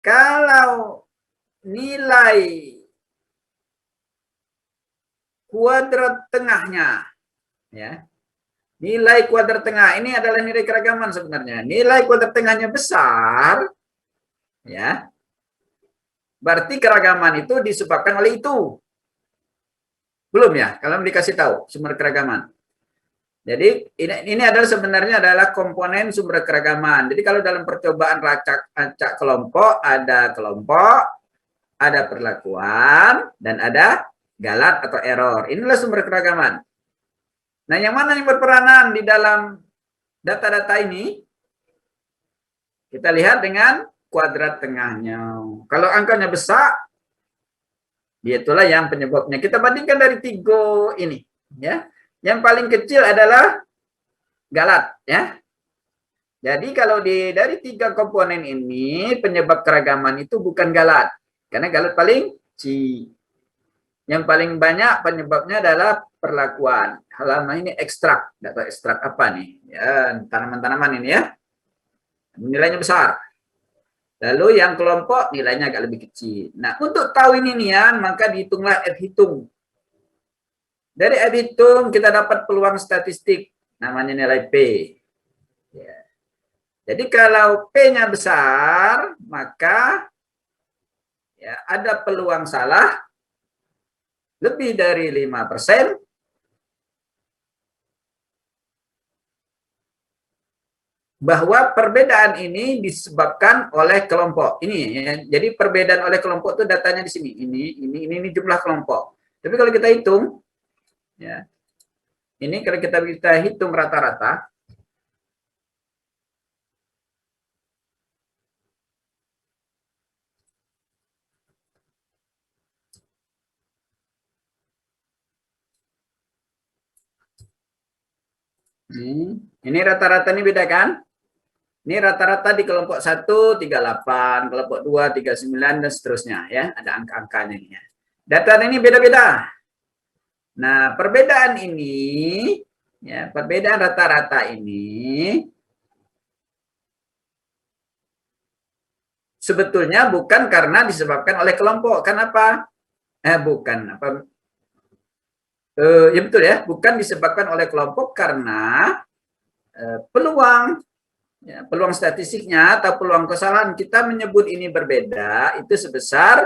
Kalau nilai kuadrat tengahnya, ya, nilai kuadrat tengah ini adalah nilai keragaman sebenarnya. Nilai kuadrat tengahnya besar, ya, berarti keragaman itu disebabkan oleh itu. Belum ya, kalau dikasih tahu sumber keragaman. Jadi ini adalah sebenarnya adalah komponen sumber keragaman. Jadi kalau dalam percobaan acak kelompok, ada perlakuan, dan ada galat atau error. Inilah sumber keragaman. Nah, yang mana yang berperanan di dalam data-data ini? Kita lihat dengan kuadrat tengahnya. Kalau angkanya besar, itulah yang penyebabnya. Kita bandingkan dari tiga ini, ya. Yang paling kecil adalah galat, ya. Jadi kalau dari tiga komponen ini penyebab keragaman itu bukan galat, karena galat paling C. Yang paling banyak penyebabnya adalah perlakuan. Halaman ini ekstrak, data ekstrak apa nih? Ya, tanaman-tanaman ini ya. Nilainya besar. Lalu yang kelompok nilainya agak lebih kecil. Nah, untuk tahu ini Nian, maka dihitunglah F hitung. Dari F hitung kita dapat peluang statistik, namanya nilai P. Ya. Jadi kalau P-nya besar, maka ya, ada peluang salah lebih dari 5%. Bahwa perbedaan ini disebabkan oleh kelompok ini, ya. Jadi perbedaan oleh kelompok itu datanya di sini. Ini jumlah kelompok. Tapi kalau kita hitung, ya, ini kalau kita hitung rata-rata, ini rata-rata ini beda kan? Ini rata-rata di kelompok 1 38, kelompok 2 39 dan seterusnya ya, ada angka-angkanya ini ya. Data ini beda-beda. Nah, perbedaan ini ya, perbedaan rata-rata ini sebetulnya bukan karena disebabkan oleh kelompok. Kenapa? Bukan apa? Ya betul ya, bukan disebabkan oleh kelompok karena peluang, ya, peluang statistiknya atau peluang kesalahan kita menyebut ini berbeda itu sebesar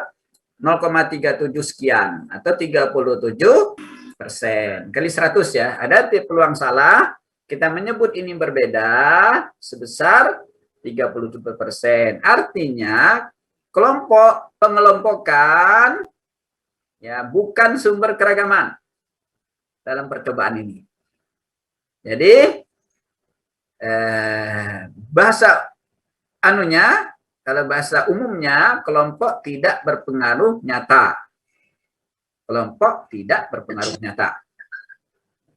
0,37 sekian atau 37% kali 100 ya. Ada peluang salah, kita menyebut ini berbeda sebesar 37%. Artinya kelompok pengelompokan ya bukan sumber keragaman dalam percobaan ini. Jadi bahasa anunya, kalau bahasa umumnya kelompok tidak berpengaruh nyata. Kelompok tidak berpengaruh nyata.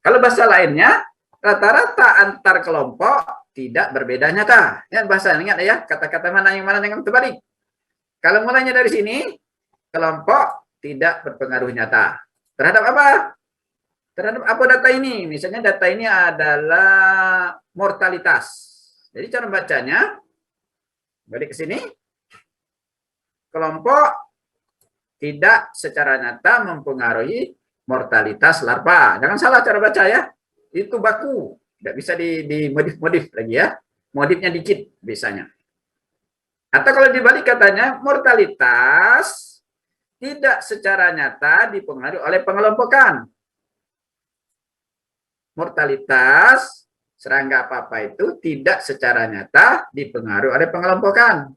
Kalau bahasa lainnya, rata-rata antar kelompok tidak berbeda nyata. Ya, bahasa ingat ya, kata-kata mana yang terbalik. Kalau mulainya dari sini, kelompok tidak berpengaruh nyata. Terhadap apa? Terhadap apa data ini? Misalnya data ini adalah mortalitas. Jadi cara bacanya, balik ke sini, kelompok tidak secara nyata mempengaruhi mortalitas larva. Jangan salah cara baca ya. Itu baku. Tidak bisa dimodif lagi ya. Modifnya dikit biasanya. Atau kalau dibalik katanya, mortalitas tidak secara nyata dipengaruhi oleh pengelompokan. Mortalitas serangga apa-apa itu tidak secara nyata dipengaruhi oleh pengelompokan.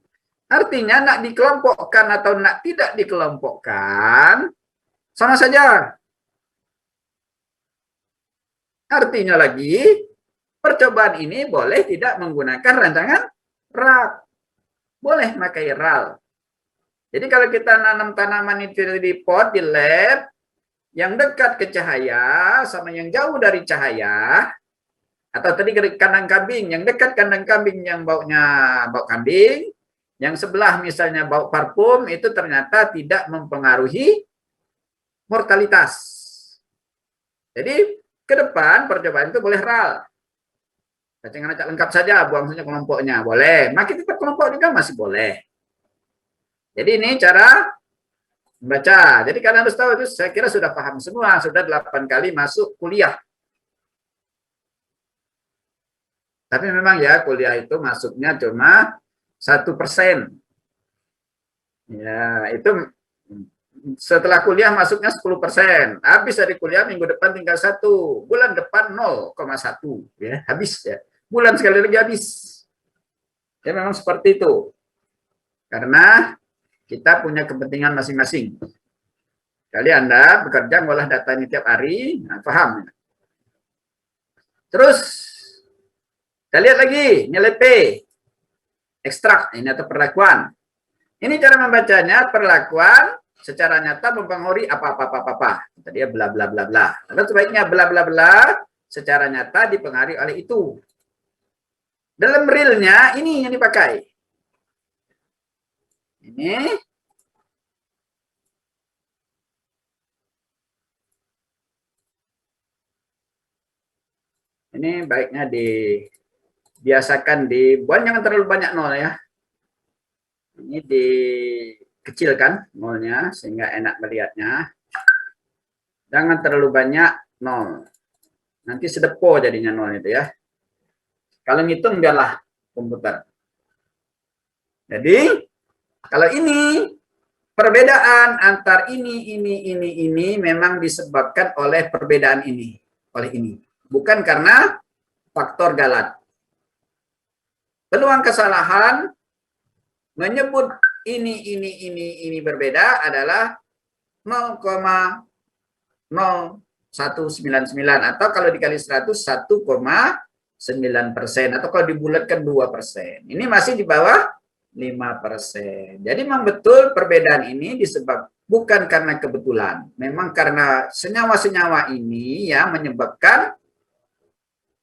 Artinya nak dikelompokkan atau nak tidak dikelompokkan sama saja. Artinya lagi, percobaan ini boleh tidak menggunakan rancangan RAL. Boleh pakai RAL. Jadi kalau kita nanam tanaman itu di pot, di lab, yang dekat ke cahaya sama yang jauh dari cahaya, atau tadi kandang kambing, yang dekat kandang kambing yang baunya bau kambing, yang sebelah misalnya bau parfum, itu ternyata tidak mempengaruhi mortalitas. Jadi ke depan percobaan itu boleh RAL. Cacingan acak lengkap saja, buang saja kelompoknya, boleh. Makin tetap kelompok juga masih boleh. Jadi ini cara membaca. Jadi kalian harus tahu itu, saya kira sudah paham semua, sudah 8 kali masuk kuliah. Tapi memang ya kuliah itu masuknya cuma 1%. Ya, itu setelah kuliah masuknya 10%. Habis dari kuliah minggu depan tinggal 1, bulan depan 0,1 ya, habis ya. Bulan sekali lagi habis. Ya memang seperti itu. Karena kita punya kepentingan masing-masing. Kali Anda bekerja ngolah data ini tiap hari, nah, paham. Terus kita lihat lagi nilai P, ekstrak ini atau perlakuan. Ini cara membacanya, perlakuan secara nyata mempengaruhi apa-apa. Tadi ya bla bla bla bla. Lalu sebaiknya bla bla bla secara nyata dipengaruhi oleh itu. Dalam realnya ini yang dipakai. Ini baiknya dibiasakan dibuat, jangan terlalu banyak nol ya. Ini dikecilkan nolnya sehingga enak melihatnya. Jangan terlalu banyak nol. Nanti sedepo jadinya nol itu ya. Kalau ngitung biarlah komputer. Jadi kalau ini perbedaan antar ini memang disebabkan oleh perbedaan ini, oleh ini. Bukan karena faktor Galat. Peluang kesalahan menyebut ini berbeda adalah 0,0199 atau kalau dikali 100 1,9%, atau kalau dibulatkan 2%. Ini masih di bawah 5%. Jadi memang betul perbedaan ini disebab bukan karena kebetulan, memang karena senyawa-senyawa ini ya menyebabkan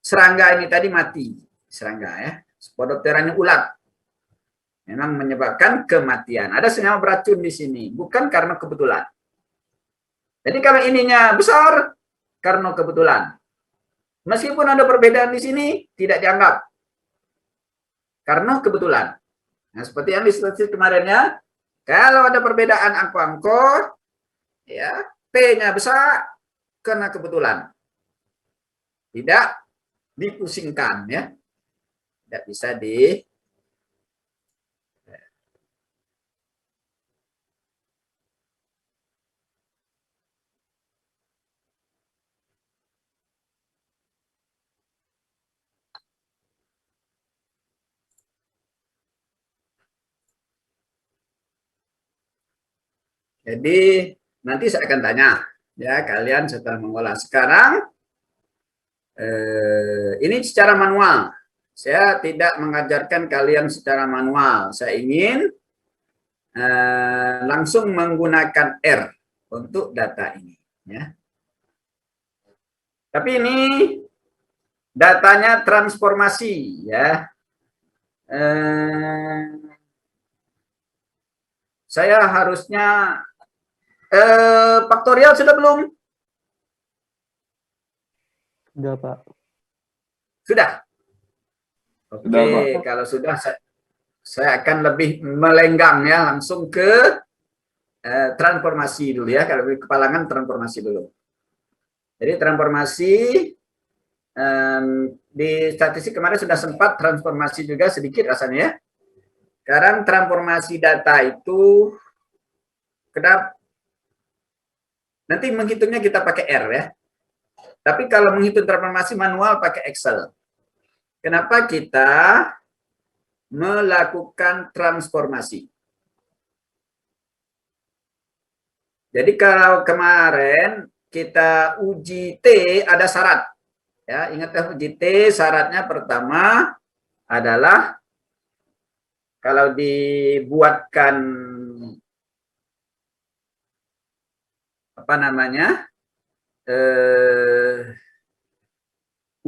serangga ini tadi mati. Serangga ya, Spodopteranya ulat. Memang menyebabkan kematian. Ada senyawa beracun di sini, bukan karena kebetulan. Jadi kalau ininya besar, karena kebetulan. Meskipun ada perbedaan di sini, tidak dianggap. Karena kebetulan. Nah, seperti yang disebut kemarin ya, kalau ada perbedaan angka-angka, ya, P-nya besar, karena kebetulan. Tidak dipusingkan ya. Tidak bisa di Jadi nanti saya akan tanya ya kalian setelah mengolah. Sekarang ini secara manual. Saya tidak mengajarkan kalian secara manual. Saya ingin langsung menggunakan R untuk data ini. Ya. Tapi ini datanya transformasi ya. Saya harusnya faktorial sudah belum? Sudah, Pak. Sudah. Oke, Pak. Kalau sudah saya akan lebih melenggang ya, langsung ke transformasi dulu ya. Kalau kepalangan transformasi dulu. Jadi transformasi di statistik kemarin sudah sempat transformasi juga sedikit rasanya ya. Sekarang transformasi data itu nanti menghitungnya kita pakai R ya. Tapi kalau menghitung transformasi manual pakai Excel. Kenapa kita melakukan transformasi? Jadi kalau kemarin kita uji T ada syarat. Ya, ingat ya, uji T syaratnya pertama adalah kalau dibuatkan apa namanya?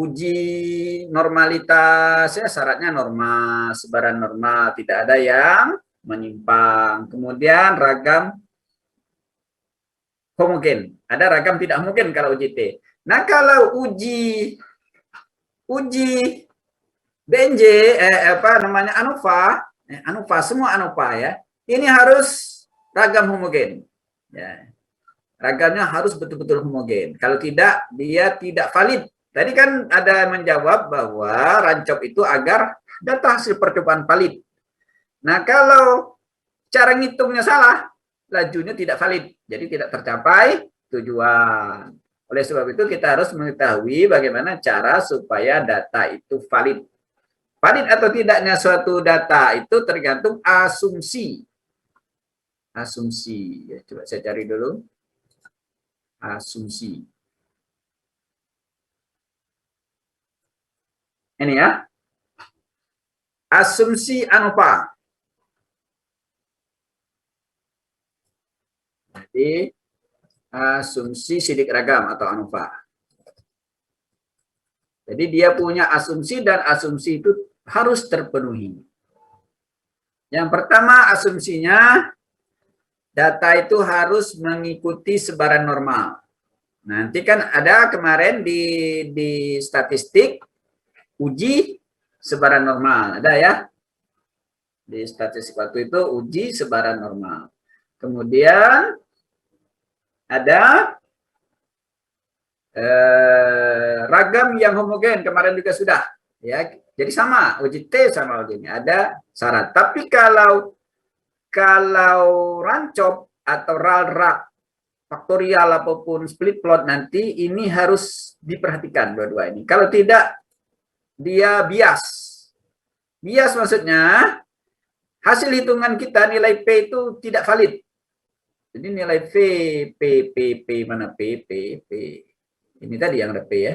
Uji normalitas ya, syaratnya normal, sebaran normal, tidak ada yang menyimpang. Kemudian ragam homogen, ada ragam tidak homogen kalau uji T. Nah, kalau uji BNJ apa namanya ANOVA, ANOVA semua ANOVA ya, ini harus ragam homogen. Ya. Ragamnya harus betul-betul homogen. Kalau tidak, dia tidak valid. Tadi kan ada menjawab bahwa rancop itu agar data hasil percobaan valid. Nah, kalau cara ngitungnya salah, lajunya tidak valid. Jadi tidak tercapai tujuan. Oleh sebab itu kita harus mengetahui bagaimana cara supaya data itu valid. Valid atau tidaknya suatu data itu tergantung asumsi. Asumsi. Ya, coba saya cari dulu. Asumsi. Ini ya. Asumsi ANOVA. Jadi asumsi sidik ragam atau ANOVA. Jadi dia punya asumsi dan asumsi itu harus terpenuhi. Yang pertama asumsinya data itu harus mengikuti sebaran normal. Nanti kan ada kemarin di statistik uji sebaran normal, ada ya. Di statistik waktu itu uji sebaran normal. Kemudian ada ragam yang homogen, kemarin juga sudah. Ya, jadi sama, uji T sama uji ini. Ada syarat. Tapi kalau rancop atau RAL-RAK faktorial apapun split plot nanti ini harus diperhatikan dua-dua ini. Kalau tidak dia bias. Bias maksudnya hasil hitungan kita nilai P itu tidak valid. Jadi nilai P mana P. Ini tadi yang ada P ya.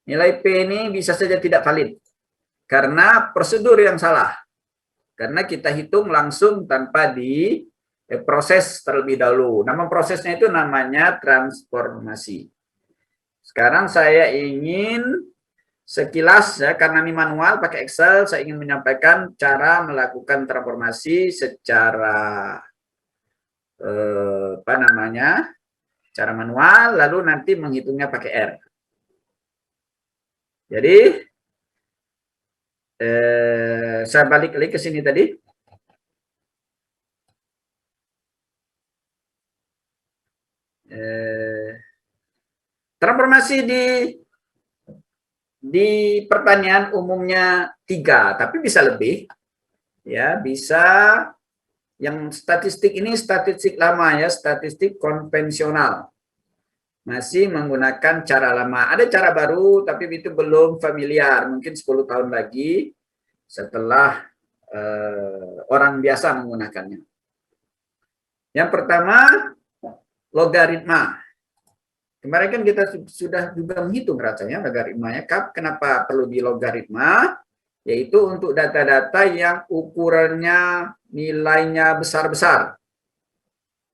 Nilai P ini bisa saja tidak valid karena prosedur yang salah. Karena kita hitung langsung tanpa proses terlebih dahulu. Nama prosesnya itu namanya transformasi. Sekarang saya ingin sekilas ya, karena ini manual pakai Excel, saya ingin menyampaikan cara melakukan transformasi secara cara manual, lalu nanti menghitungnya pakai R. Jadi saya balik lagi ke sini tadi. Transformasi di pertanian umumnya 3, tapi bisa lebih. Ya, bisa yang statistik ini statistik lama ya, statistik konvensional. Masih menggunakan cara lama. Ada cara baru tapi itu belum familiar. Mungkin 10 tahun lagi setelah orang biasa menggunakannya. Yang pertama, logaritma. Kemarin kan kita sudah juga menghitung rasanya logaritmanya. Kenapa perlu di logaritma? Yaitu untuk data-data yang ukurannya nilainya besar-besar.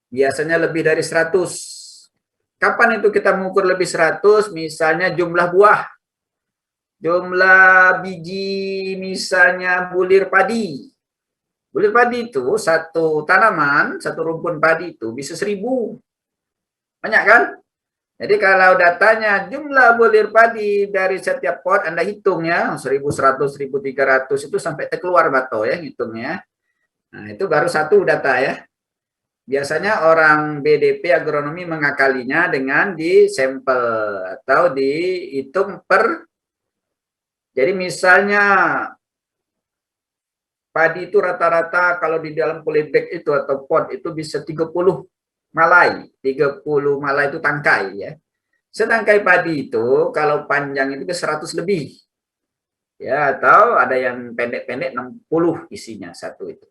Biasanya lebih dari 100. Kapan itu kita mengukur lebih 100? Misalnya jumlah buah. Jumlah biji misalnya bulir padi. Bulir padi itu satu tanaman, satu rumpun padi itu bisa 1000. Banyak kan? Jadi kalau datanya jumlah bulir padi dari setiap pot Anda hitung ya, 1100, 1300 itu sampai keluar bato ya hitungnya. Nah, itu baru satu data ya. Biasanya orang BDP agronomi mengakalinya dengan di sampel atau dihitung per. Jadi misalnya padi itu rata-rata kalau di dalam polybag itu atau pot itu bisa 30 malai. 30 malai itu tangkai ya. Setangkai padi itu kalau panjang itu ke 100 lebih. Ya, atau ada yang pendek-pendek 60 isinya satu itu.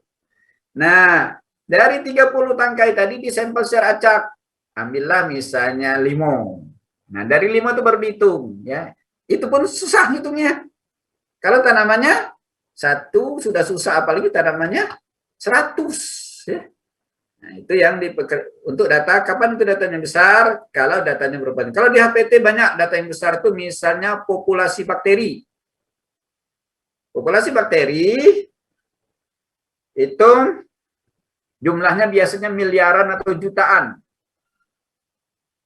Nah, dari 30 tangkai tadi disampel secara acak. Ambillah misalnya 5. Nah, dari 5 itu baru dihitung ya. Itu pun susah hitungnya. Kalau tanamannya 1 sudah susah, apalagi tanamannya 100 ya. Nah, itu yang untuk data, kapan itu datanya besar? Kalau datanya berubah. Kalau di HPT banyak data yang besar itu misalnya populasi bakteri. Populasi bakteri itu jumlahnya biasanya miliaran atau jutaan.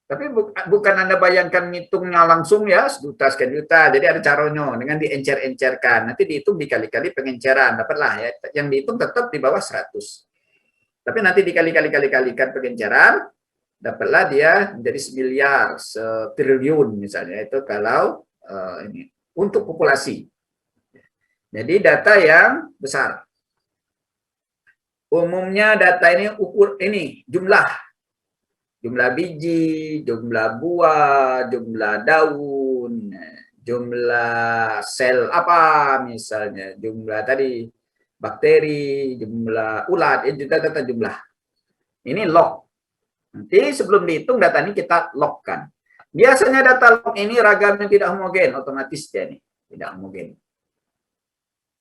Tapi bukan Anda bayangkan ngitungnya langsung ya, sejuta, sekian juta. Jadi ada caranya dengan diencer-encerkan. Nanti dihitung dikali-kali pengenceran. Dapatlah ya. Yang dihitung tetap di bawah 100. Tapi nanti dikali-kalikan pegenceran, dapatlah dia menjadi semiliar, setriliun misalnya. Itu kalau ini untuk populasi. Jadi data yang besar. Umumnya data ini jumlah biji, jumlah buah, jumlah daun, jumlah sel apa misalnya, jumlah tadi bakteri, jumlah ulat, data jumlah. Ini log. Nanti sebelum dihitung data ini kita logkan. Biasanya data log ini ragamnya tidak homogen, otomatis dia ini tidak homogen.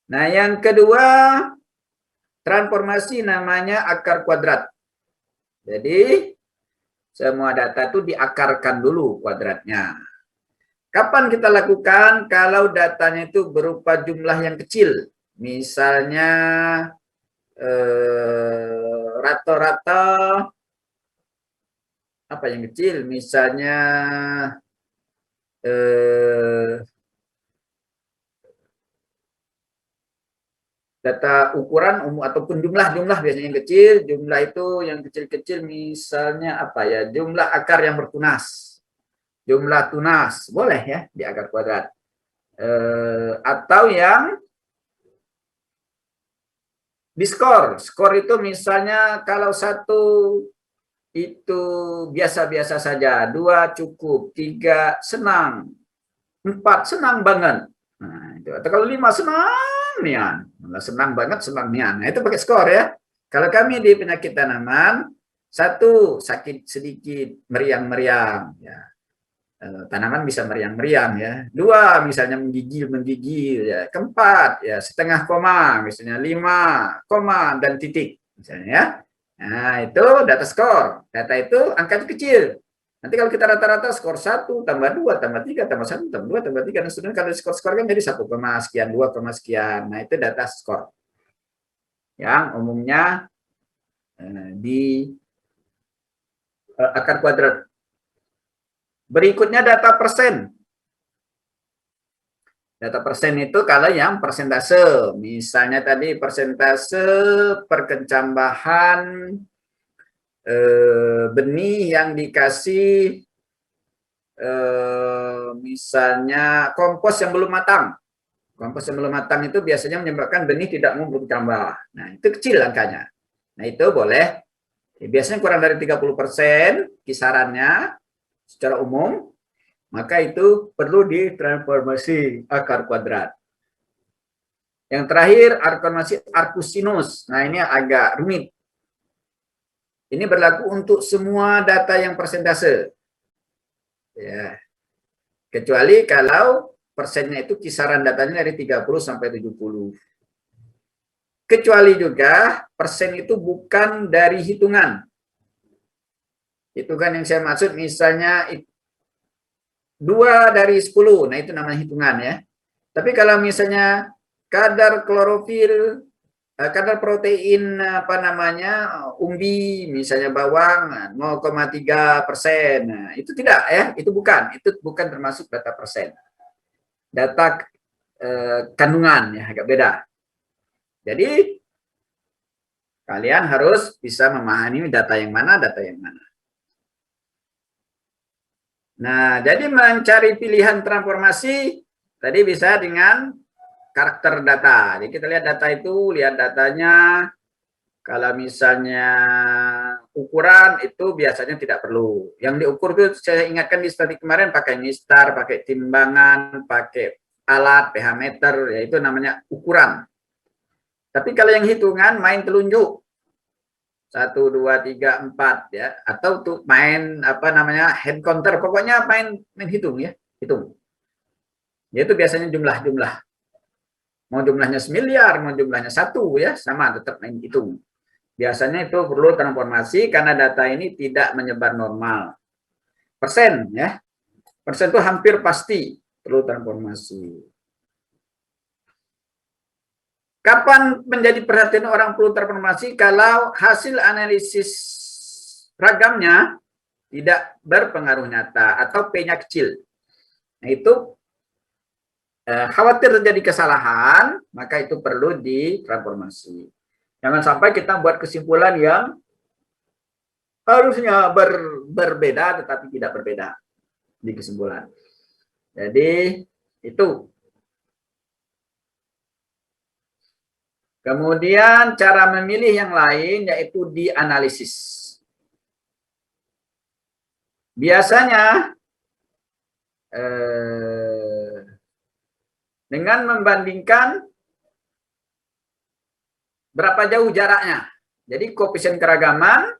Nah, yang kedua transformasi namanya akar kuadrat. Jadi semua data itu diakarkan dulu kuadratnya. Kapan kita lakukan? Kalau datanya itu berupa jumlah yang kecil. Misalnya rata-rata apa yang kecil? Misalnya data ukuran ataupun jumlah biasanya yang kecil, jumlah itu yang kecil-kecil misalnya apa ya? Jumlah akar yang bertunas. Jumlah tunas boleh ya di akar kuadrat. Atau yang diskor. Skor itu misalnya kalau satu itu biasa-biasa saja, 2 cukup, 3 senang, 4 senang banget. Nah, itu. Atau kalau 5 senang nian, senang banget, senang nian. Nah, itu pakai skor ya. Kalau kami di penyakit tanaman, 1 sakit sedikit, meriang-meriang ya. Tanaman bisa meriang-meriang ya. 2 misalnya menggigil ya. Keempat ya setengah koma, misalnya 5 koma dan titik misalnya ya. Nah, itu data skor. Data itu angkanya kecil. Nanti kalau kita rata-rata skor 1 tambah 2 tambah 3 tambah 1 tambah 2 tambah 3 dan seterusnya, kalau skor-skor kan jadi 1, sekian, 2, sekian. Nah, itu data skor. Yang umumnya di akar kuadrat. Berikutnya data persen. Data persen itu kalau yang persentase. Misalnya tadi persentase perkecambahan benih yang dikasih misalnya kompos yang belum matang. Kompos yang belum matang itu biasanya menyebabkan benih tidak mau berkembang. Nah, itu kecil angkanya. Nah, itu boleh. Biasanya kurang dari 30% kisarannya secara umum, maka itu perlu ditransformasi akar kuadrat. Yang terakhir, transformasi arcus-sinus. Nah, ini agak rumit. Ini berlaku untuk semua data yang persentase. Ya. Kecuali kalau persennya itu kisaran datanya dari 30 sampai 70. Kecuali juga persen itu bukan dari hitungan. Hitungan yang saya maksud misalnya 2 dari 10, nah itu namanya hitungan ya. Tapi kalau misalnya kadar klorofil, kadar protein apa namanya umbi, misalnya bawang 0,3%, nah, itu tidak ya, itu bukan termasuk data persen. Data kandungan ya agak beda. Jadi kalian harus bisa memahami data yang mana, data yang mana. Nah, jadi mencari pilihan transformasi tadi bisa dengan karakter data. Jadi kita lihat data itu, lihat datanya. Kalau misalnya ukuran itu biasanya tidak perlu. Yang diukur itu saya ingatkan di studi kemarin pakai mistar, pakai timbangan, pakai alat pH meter, yaitu namanya ukuran. Tapi kalau yang hitungan main telunjuk. 1, 2, 3, 4 ya, atau tuh main apa namanya hand counter, pokoknya main hitung ya, hitung. Yaitu biasanya jumlah-jumlah. Mau jumlahnya semiliar, mau jumlahnya 1 ya, sama tetap main hitung. Biasanya itu perlu transformasi karena data ini tidak menyebar normal. Persen ya. Persen itu hampir pasti perlu transformasi. Kapan menjadi perhatian orang perlu transformasi? Kalau hasil analisis ragamnya tidak berpengaruh nyata atau P-nya kecil. Nah, itu khawatir terjadi kesalahan, maka itu perlu ditransformasi. Jangan sampai kita buat kesimpulan yang harusnya berbeda tetapi tidak berbeda di kesimpulan. Jadi itu. Kemudian cara memilih yang lain yaitu dianalisis. Biasanya dengan membandingkan berapa jauh jaraknya. Jadi koefisien keragaman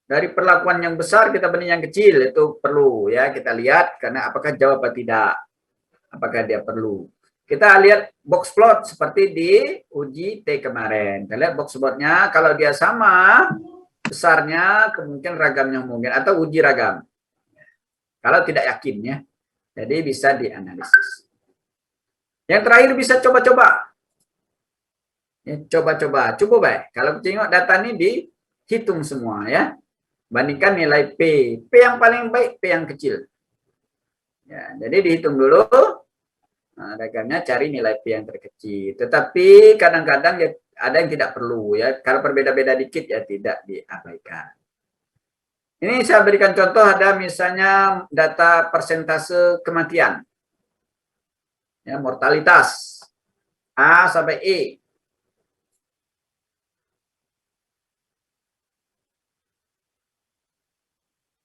dari perlakuan yang besar kita banding yang kecil itu perlu ya kita lihat karena apakah jauh atau tidak. Apakah dia perlu. Kita lihat box plot seperti di uji T kemarin. Kita lihat box plotnya kalau dia sama besarnya kemungkinan ragamnya mungkin atau uji ragam. Kalau tidak yakin ya. Jadi bisa dianalisis. Yang terakhir bisa coba-coba. Coba-coba. Coba baik. Kalau tengok data ini dihitung semua ya. Bandingkan nilai P. P yang paling baik, P yang kecil. Ya, jadi dihitung dulu. Nah, ragamnya cari nilai P yang terkecil. Tetapi kadang-kadang ya ada yang tidak perlu ya. Kalau berbeda-beda dikit ya tidak diabaikan. Ini saya berikan contoh ada misalnya data persentase kematian. Ya, mortalitas A sampai E.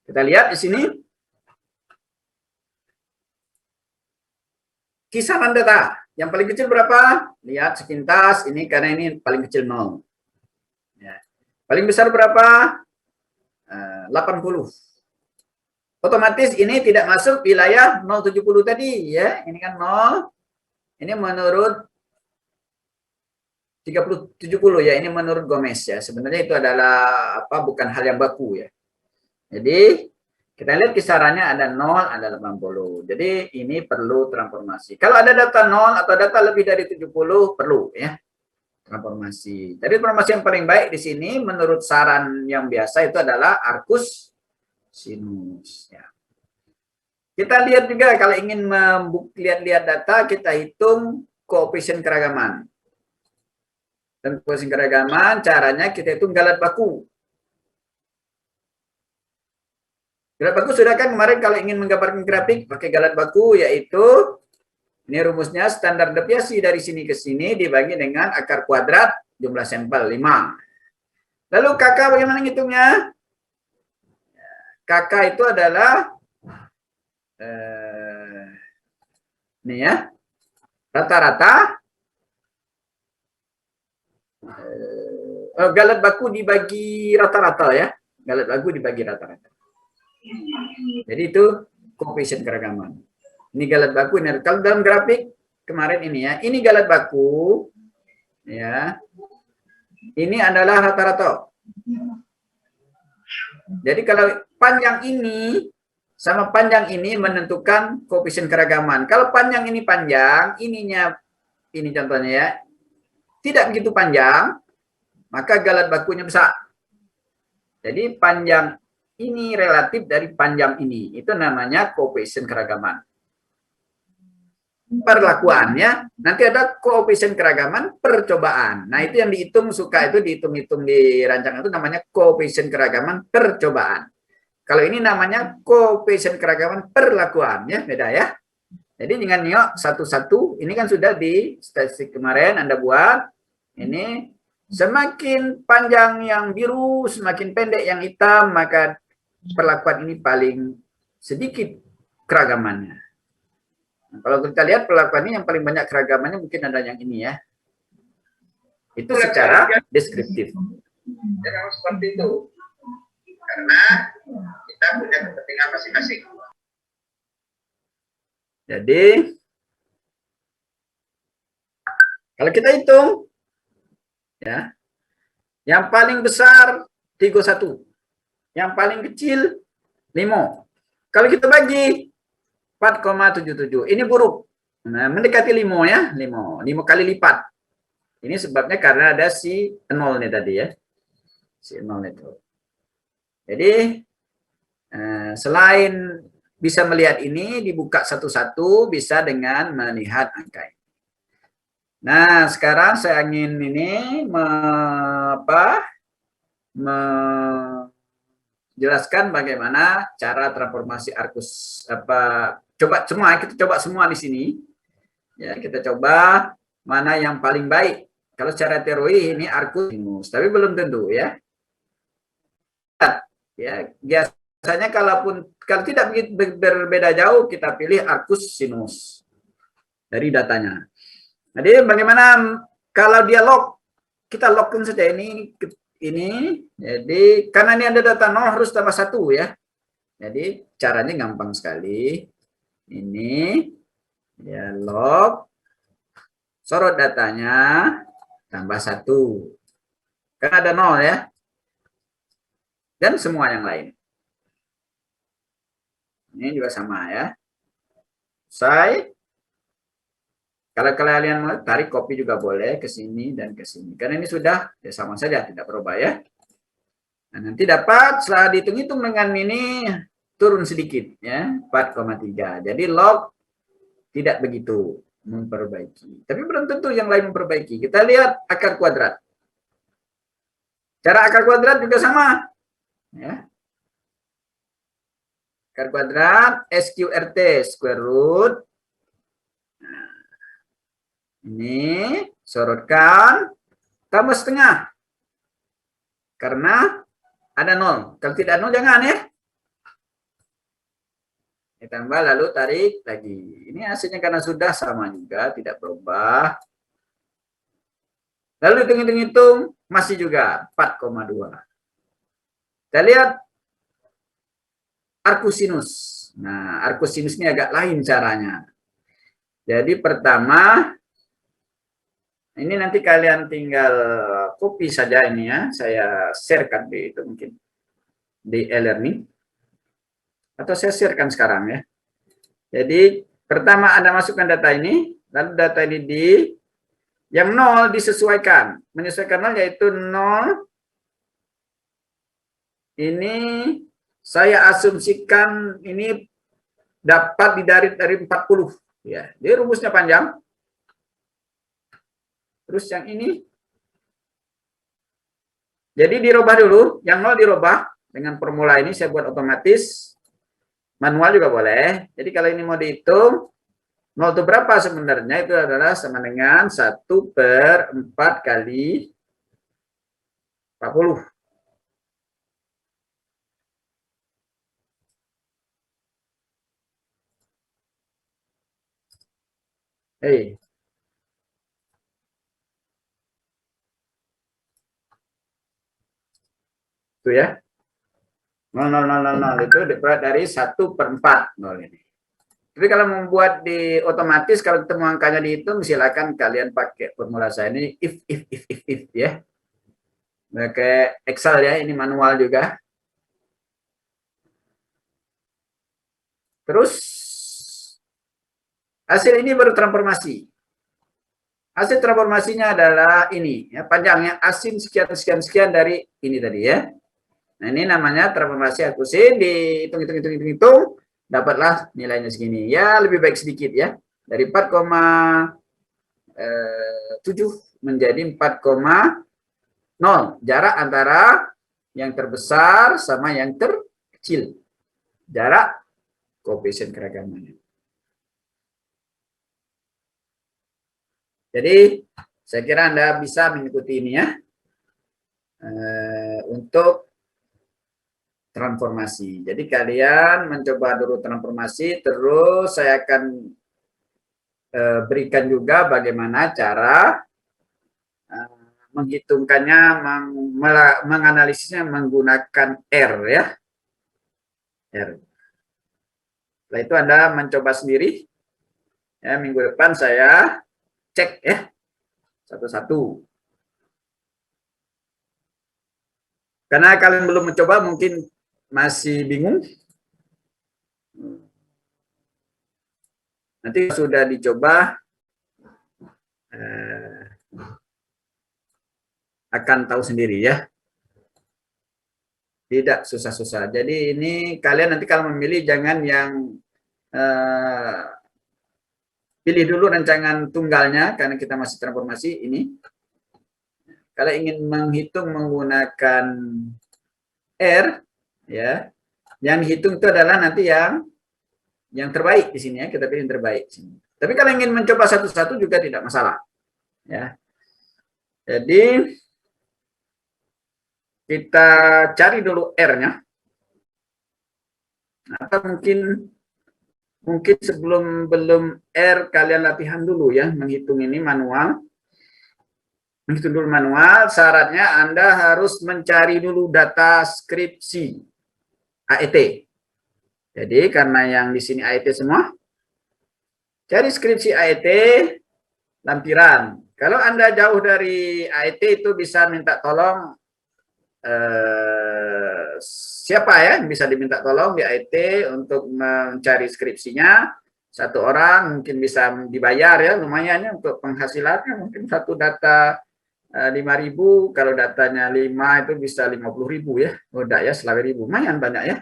Kita lihat di sini. Kisaran data. Yang paling kecil berapa? Lihat sepintas. Ini karena ini paling kecil 0. Ya. Paling besar berapa? 80. Otomatis ini tidak masuk wilayah 070 tadi. Ya. Ini kan 0. Ini menurut 30-70 ya. Ini menurut Gomez ya. Sebenarnya itu adalah bukan hal yang baku ya. Jadi kita lihat kisarannya ada 0, ada 80. Jadi ini perlu transformasi. Kalau ada data 0 atau data lebih dari 70 perlu ya transformasi. Jadi transformasi yang paling baik di sini menurut saran yang biasa itu adalah arcus sinus ya. Kita lihat juga kalau ingin lihat data kita hitung koefisien keragaman. Dan koefisien keragaman caranya kita hitung galat baku. Galat baku sudah kan kemarin kalau ingin menggambarkan grafik pakai galat baku yaitu ini rumusnya standar deviasi dari sini ke sini dibagi dengan akar kuadrat jumlah sampel 5. Lalu KK bagaimana ngitungnya? KK itu adalah ini ya rata-rata galat baku dibagi rata-rata ya. Galat baku dibagi rata-rata. Jadi itu koefisien keragaman. Ini galat baku. Ini kalau dalam grafik kemarin ini ya, ini galat baku, ya. Ini adalah rata-rata. Jadi kalau panjang ini sama panjang ini menentukan koefisien keragaman. Kalau panjang ini panjang, ininya ini contohnya ya, tidak begitu panjang, maka galat bakunya besar. Jadi panjang ini relatif dari panjang ini. Itu namanya koefisien keragaman. Perlakuannya nanti ada koefisien keragaman percobaan. Nah, itu yang dihitung suka itu dihitung-hitung di rancangan itu namanya koefisien keragaman percobaan. Kalau ini namanya koefisien keragaman perlakuan ya, beda ya. Jadi dengan nengok satu-satu, ini kan sudah di statistik kemarin Anda buat. Ini semakin panjang yang biru, semakin pendek yang hitam, maka perlakuan ini paling sedikit keragamannya. Nah, kalau kita lihat perlakuan ini yang paling banyak keragamannya mungkin ada yang ini ya. Itu secara deskriptif. Ya memang seperti itu. Karena kita punya kepentingan masing-masing. Jadi kalau kita hitung ya, yang paling besar 31. Yang paling kecil 5. Kalau kita bagi 4,77. Ini buruk. Nah, mendekati 5 ya. 5 kali lipat. Ini sebabnya karena ada si 0 nih tadi ya. Si 0 itu. Jadi selain bisa melihat ini, dibuka satu-satu bisa dengan melihat angka ini. Nah, sekarang saya ingin ini menjelaskan bagaimana cara transformasi arkus coba semua kita coba semua di sini ya, kita coba mana yang paling baik. Kalau secara teori ini arkus sinus, tapi belum tentu ya. Ya, biasanya kalau tidak berbeda jauh kita pilih arkus sinus dari datanya. Jadi bagaimana kalau dia lock, kita lockkan saja ini. Jadi karena ini ada data 0 harus tambah 1 ya. Jadi caranya gampang sekali. Ini ya lock, sorot datanya, tambah 1. Karena ada 0 ya. Dan semua yang lain. Ini juga sama ya. Selesai. Kalau kalian mau tarik copy juga boleh ke sini dan ke sini. Karena ini sudah ya sama saja, tidak berubah ya. Nah, nanti dapat setelah dihitung-hitung dengan ini turun sedikit ya, 4,3. Jadi log tidak begitu memperbaiki. Tapi belum tentu yang lain memperbaiki. Kita lihat akar kuadrat. Cara akar kuadrat juga sama. Ya. Akar kuadrat SQRT square root. Nah, ini sorotkan tambah setengah. Karena ada 0. Kalau tidak 0 jangan ya. Ditambah lalu tarik lagi. Ini hasilnya karena sudah sama juga, tidak berubah. Lalu hitung-hitung masih juga 4,2. Kita lihat arcus sinus. Nah, arcus sinus ini agak lain caranya. Jadi pertama, ini nanti kalian tinggal copy saja ini ya. Saya sharekan di itu mungkin di e-learning. Atau saya sharekan sekarang ya. Jadi pertama Anda masukkan data ini, lalu data ini yang 0 disesuaikan. Menyesuaikan 0 yaitu 0. Ini saya asumsikan ini dapat dari 40 ya. Jadi rumusnya panjang. Terus yang ini jadi dirubah dulu, yang 0 dirubah dengan formula ini saya buat otomatis. Manual juga boleh. Jadi kalau ini mau dihitung 0 itu berapa sebenarnya? Itu adalah sama dengan 1/4 kali 40. Hei. Itu ya. 0,000 itu dibuat dari 1/4 0 ini. Tapi kalau membuat di otomatis, kalau ketemu angkanya dihitung, silakan kalian pakai formula saya ini if ya. Pakai Excel ya, ini manual juga. Terus hasil ini baru transformasi. Hasil transformasinya adalah ini ya, panjangnya asin sekian dari ini tadi ya. Nah, ini namanya transformasi akusin, dihitung dapatlah nilainya segini. Ya, lebih baik sedikit ya. Dari 4,7 menjadi 4,0. Jarak antara yang terbesar sama yang terkecil. Jarak koefisien keragamannya. Jadi, saya kira Anda bisa mengikuti ini ya. Untuk transformasi. Jadi kalian mencoba dulu transformasi, terus saya akan berikan juga bagaimana cara menghitungkannya, menganalisisnya menggunakan R ya. R. Setelah itu Anda mencoba sendiri. Ya, minggu depan saya cek ya satu-satu. Karena kalian belum mencoba mungkin masih bingung. Nanti sudah dicoba akan tahu sendiri ya. Tidak susah-susah. Jadi ini kalian nanti kalau memilih jangan yang pilih dulu rancangan tunggalnya karena kita masih transformasi ini. Kalau ingin menghitung menggunakan R, ya, yang dihitung itu adalah nanti yang terbaik di sini ya, kita pilih yang terbaik. Tapi kalau ingin mencoba satu-satu juga tidak masalah, ya. Jadi kita cari dulu R-nya. Atau mungkin sebelum belum R kalian latihan dulu ya, menghitung ini manual. Menghitung dulu manual, syaratnya Anda harus mencari dulu data skripsi AET. Jadi karena yang di sini AET semua, cari skripsi AET lampiran. Kalau Anda jauh dari AET itu bisa minta tolong siapa ya yang bisa diminta tolong di IT untuk mencari skripsinya. Satu orang mungkin bisa dibayar ya, lumayan ya untuk penghasilannya, mungkin satu data 5.000, kalau datanya 5 itu bisa 50.000 ya, udah ya, selama ribu, lumayan banyak ya.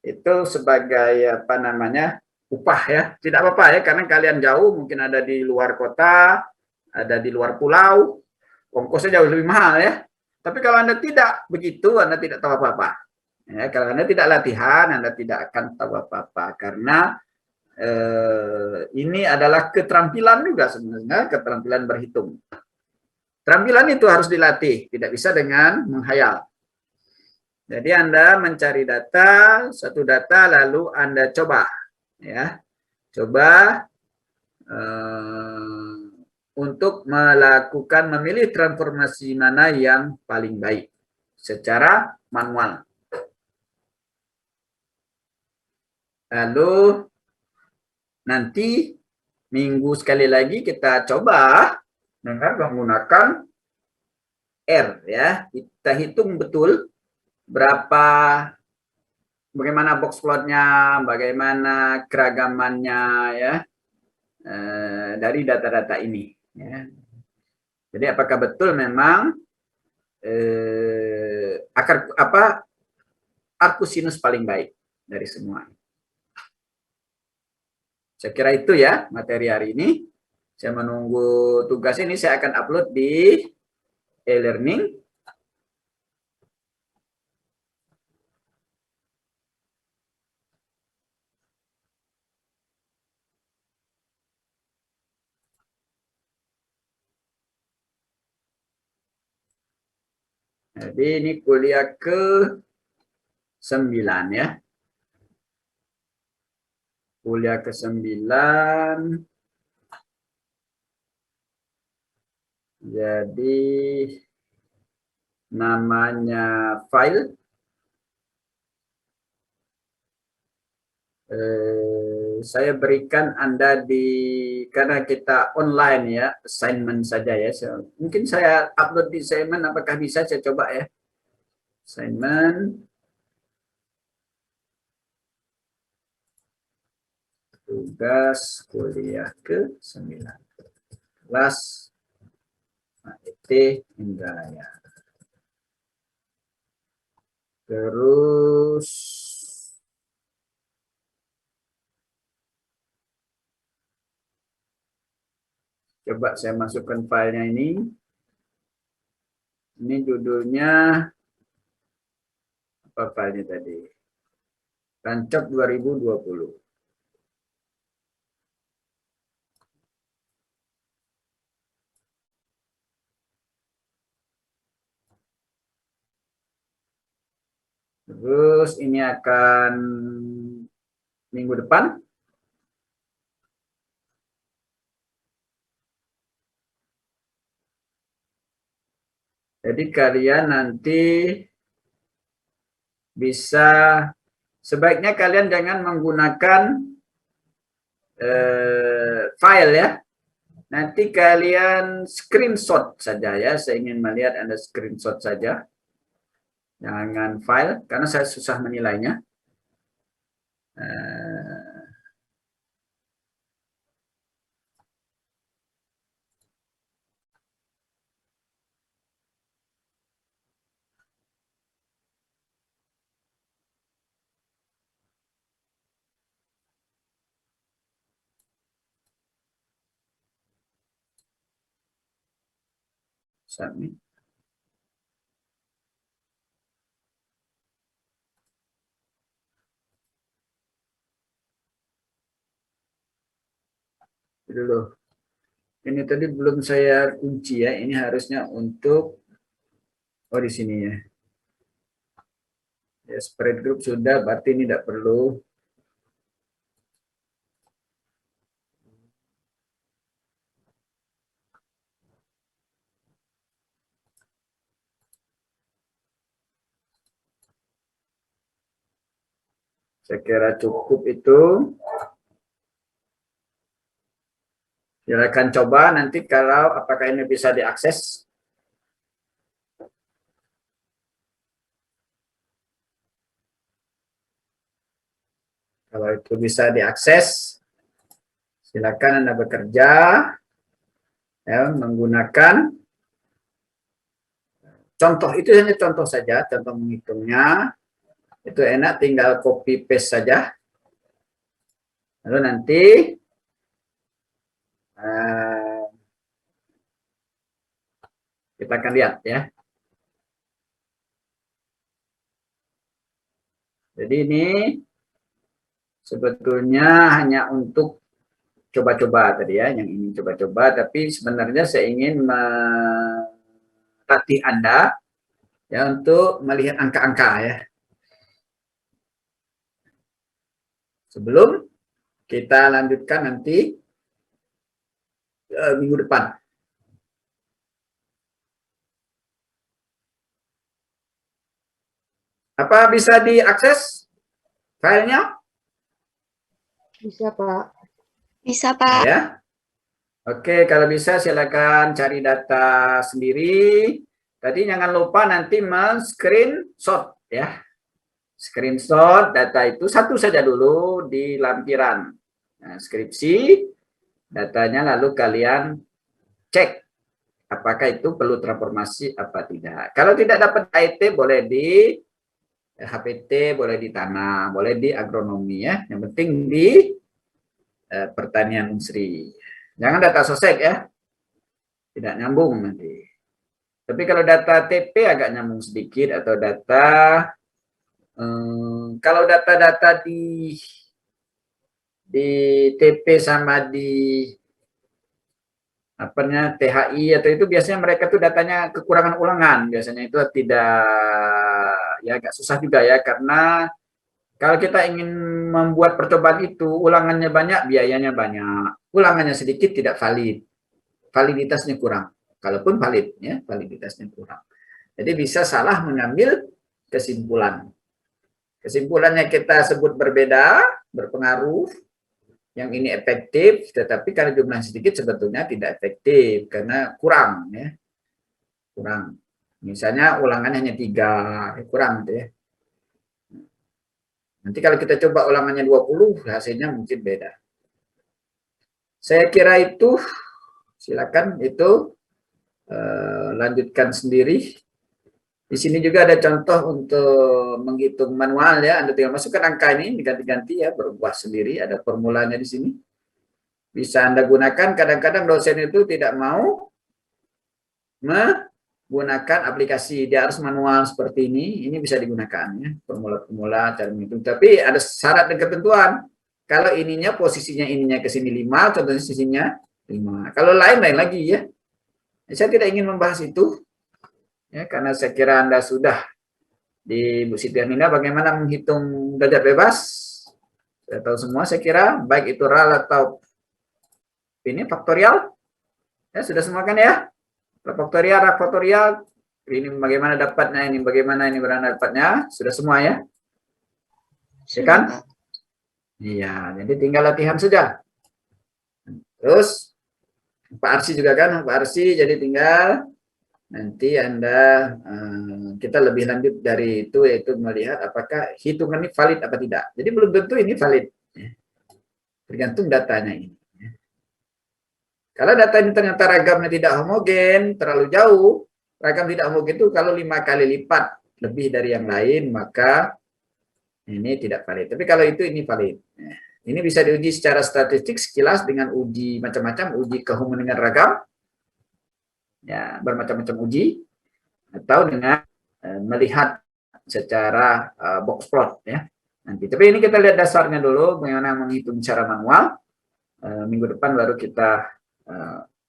Itu sebagai apa namanya, upah ya, tidak apa-apa ya, karena kalian jauh, mungkin ada di luar kota, ada di luar pulau, ongkosnya jauh lebih mahal ya. Tapi kalau Anda tidak begitu, Anda tidak tahu apa-apa. Ya, kalau Anda tidak latihan, Anda tidak akan tahu apa-apa. Karena ini adalah keterampilan juga sebenarnya, keterampilan berhitung. Keterampilan itu harus dilatih, tidak bisa dengan menghayal. Jadi Anda mencari data, satu data, lalu Anda coba. Ya, coba untuk melakukan memilih transformasi mana yang paling baik secara manual. Lalu nanti minggu sekali lagi kita coba dengan menggunakan R ya. Kita hitung betul berapa, bagaimana box plotnya, bagaimana keragamannya ya dari data-data ini. Ya. Jadi apakah betul memang arkusinus paling baik dari semua. Saya kira itu ya materi hari ini. Saya menunggu tugas ini, saya akan upload di e-learning. Jadi ini kuliah ke-9 ya. Kuliah ke-9. Jadi namanya file. Saya berikan Anda karena kita online ya, assignment saja ya. Mungkin saya upload di assignment, apakah bisa saya coba ya. Assignment. Tugas kuliah ke-9. Kelas AET Indralaya. Terus coba saya masukkan filenya ini. Ini judulnya apa filenya tadi? Rancok 2020. Terus ini akan minggu depan. Jadi kalian nanti bisa, sebaiknya kalian jangan menggunakan file ya. Nanti kalian screenshot saja ya. Saya ingin melihat Anda screenshot saja. Jangan file, karena saya susah menilainya. Submit. Dulu. Ini tadi belum saya kunci ya. Ini harusnya untuk di sini ya. Ya, spread group sudah, berarti ini tidak perlu. Saya kira cukup itu. Silakan coba nanti kalau apakah ini bisa diakses. Kalau itu bisa diakses, silakan Anda bekerja ya, menggunakan contoh itu hanya contoh saja, contoh menghitungnya. Itu enak, tinggal copy paste saja. Lalu nanti kita akan lihat ya. Jadi ini sebetulnya hanya untuk coba-coba tadi ya, yang ini coba-coba, tapi sebenarnya saya ingin melatih Anda ya untuk melihat angka-angka ya. Sebelum kita lanjutkan nanti minggu depan. Apa bisa diakses filenya? Bisa, Pak. Bisa, Pak. Ya. Oke, kalau bisa silakan cari data sendiri. Tadi jangan lupa nanti men-screenshot ya. Screenshot data itu satu saja dulu di lampiran skripsi. Datanya lalu kalian cek apakah itu perlu transformasi apa tidak. Kalau tidak dapat IT boleh di HPT, boleh di tanah, boleh di agronomi ya. Yang penting di pertanian unsri. Jangan data sosek ya. Tidak nyambung nanti. Tapi kalau data TP agak nyambung sedikit atau data kalau data-data di TP sama di THI atau itu biasanya mereka tuh datanya kekurangan ulangan, biasanya itu tidak ya agak susah juga ya, karena kalau kita ingin membuat percobaan itu ulangannya banyak, biayanya banyak, ulangannya sedikit tidak valid, validitasnya kurang, kalaupun valid ya validitasnya kurang, jadi bisa salah mengambil kesimpulan. Kesimpulannya kita sebut berbeda, berpengaruh, yang ini efektif, tetapi karena jumlah sedikit sebetulnya tidak efektif karena kurang ya, kurang. Misalnya ulangannya hanya 3, kurang gitu ya. Nanti kalau kita coba ulangannya 20, hasilnya mungkin beda. Saya kira itu, silakan itu lanjutkan sendiri. Di sini juga ada contoh untuk menghitung manual ya. Anda tinggal masukkan angka ini diganti-ganti ya, berubah sendiri. Ada formulanya di sini. Bisa Anda gunakan. Kadang-kadang dosen itu tidak mau menggunakan aplikasi. Dia harus manual seperti ini. Ini bisa digunakan ya. Formula-formula cara menghitung. Tapi ada syarat dan ketentuan. Kalau ininya posisinya ininya ke sini 5, contohnya sisinya 5. Kalau lain lagi ya. Saya tidak ingin membahas itu. Ya, karena saya kira Anda sudah di Bu Siti Aminah bagaimana menghitung derajat bebas. Saya tahu semua saya kira, baik itu RAL atau ini faktorial. Ya, sudah semua kan ya? Faktorial, faktorial, ini bagaimana dapatnya, ini bagaimana ini beranda dapatnya, sudah semua ya? Ya kan? Iya, jadi tinggal latihan saja. Terus Pak Arsi juga kan, Pak Arsi, jadi tinggal nanti Anda kita lebih lanjut dari itu, yaitu melihat apakah hitungan ini valid apa tidak. Jadi belum tentu ini valid, tergantung datanya ini. Kalau data ini ternyata ragamnya tidak homogen, terlalu jauh, ragam tidak homogen itu kalau 5 kali lipat lebih dari yang lain, maka ini tidak valid. Tapi kalau itu ini valid. Ini bisa diuji secara statistik sekilas dengan uji macam-macam, uji kehomogenan ragam. ya bermacam-macam uji, atau dengan melihat secara box plot ya nanti. Tapi ini kita lihat dasarnya dulu, bagaimana menghitung secara manual. Minggu depan baru kita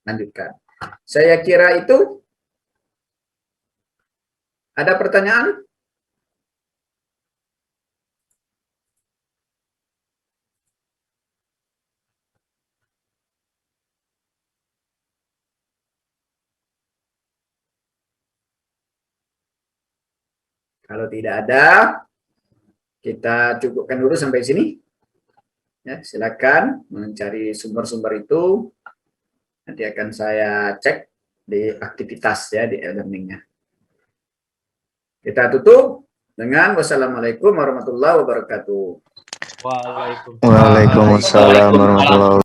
lanjutkan. Saya kira itu. Ada pertanyaan? Kalau tidak ada, kita cukupkan dulu sampai sini. Ya, silakan mencari sumber-sumber itu. Nanti akan saya cek di aktivitas ya di e-learningnya. Kita tutup dengan wassalamualaikum warahmatullahi wabarakatuh. Waalaikumsalam warahmatullahi wabarakatuh.